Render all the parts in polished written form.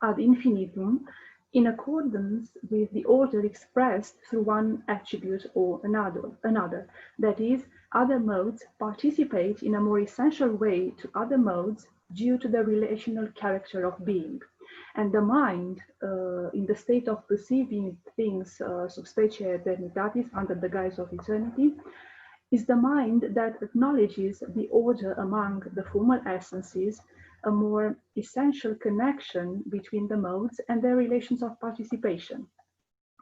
ad infinitum in accordance with the order expressed through one attribute or another. That is, other modes participate in a more essential way to other modes due to the relational character of being. And the mind, in the state of perceiving things sub specie eternitatis, under the guise of eternity, is the mind that acknowledges the order among the formal essences, a more essential connection between the modes and their relations of participation.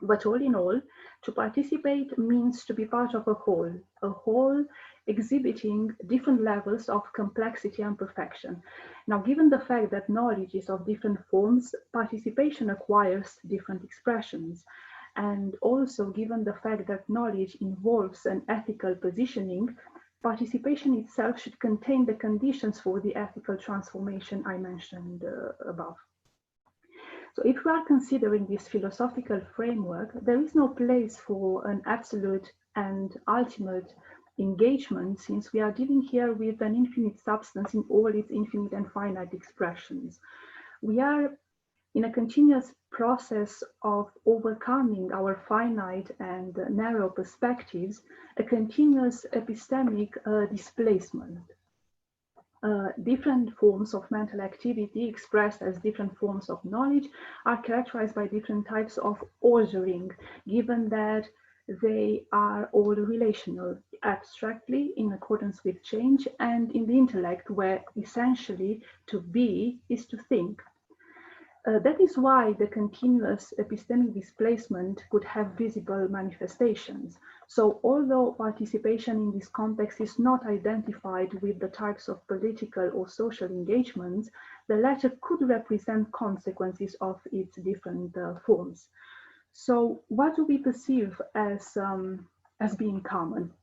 But all in all, to participate means to be part of a whole exhibiting different levels of complexity and perfection. Now, given the fact that knowledge is of different forms, participation acquires different expressions. And also given the fact that knowledge involves an ethical positioning, participation itself should contain the conditions for the ethical transformation I mentioned above. So if we are considering this philosophical framework, there is no place for an absolute and ultimate engagement, since we are dealing here with an infinite substance in all its infinite and finite expressions. We are in a continuous process of overcoming our finite and narrow perspectives, a continuous epistemic displacement. Different forms of mental activity expressed as different forms of knowledge are characterized by different types of ordering, given that they are all relational, abstractly in accordance with change, and in the intellect, where essentially to be is to think. That is why the continuous epistemic displacement could have visible manifestations. So although participation in this context is not identified with the types of political or social engagements, the latter could represent consequences of its different forms. So what do we perceive as being common?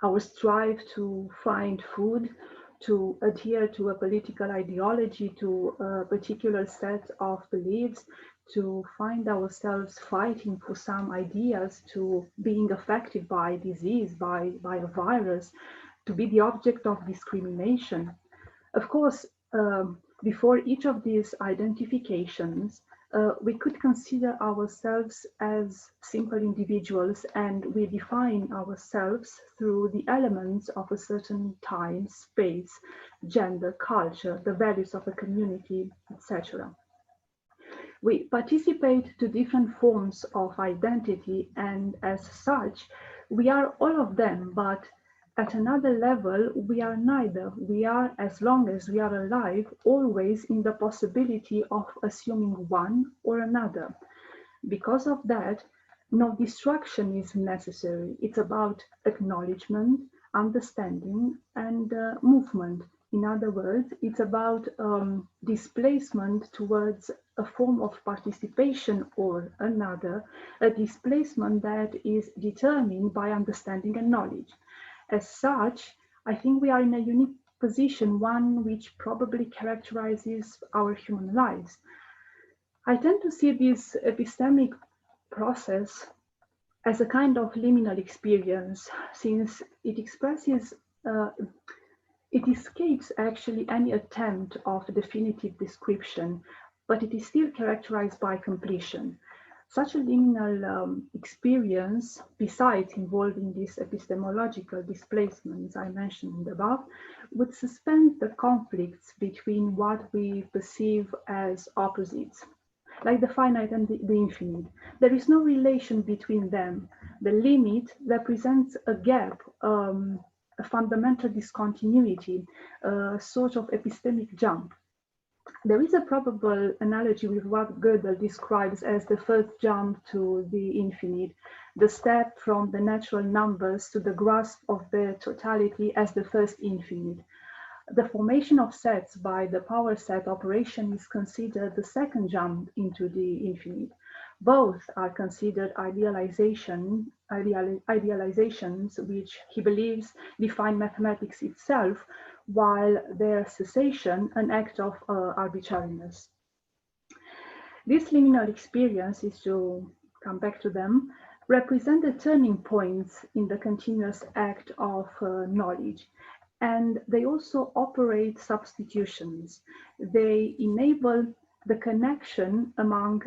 Our strive to find food, to adhere to a political ideology, to a particular set of beliefs, to find ourselves fighting for some ideas, to being affected by disease, by a virus, to be the object of discrimination. Of course, before each of these identifications, we could consider ourselves as simple individuals, and we define ourselves through the elements of a certain time, space, gender, culture, the values of a community, etc. We participate to different forms of identity, and as such, we are all of them, but at another level, we are neither. We are, as long as we are alive, always in the possibility of assuming one or another. Because of that, no destruction is necessary. It's about acknowledgement, understanding, and movement. In other words, it's about displacement towards a form of participation or another, a displacement that is determined by understanding and knowledge. As such, I think we are in a unique position, one which probably characterizes our human lives. I tend to see this epistemic process as a kind of liminal experience, since it expresses, it escapes actually any attempt of definitive description, but it is still characterized by completion. Such a liminal experience, besides involving these epistemological displacements I mentioned above, would suspend the conflicts between what we perceive as opposites, like the finite and the infinite. There is no relation between them. The limit represents a gap, a fundamental discontinuity, a sort of epistemic jump. There is a probable analogy with what Gödel describes as the first jump to the infinite, the step from the natural numbers to the grasp of their totality as the first infinite. The formation of sets by the power set operation is considered the second jump into the infinite. Both are considered idealizations which he believes define mathematics itself, while their cessation an act of arbitrariness. These liminal experiences, to come back to them, represent the turning points in the continuous act of knowledge. And they also operate substitutions. They enable the connection among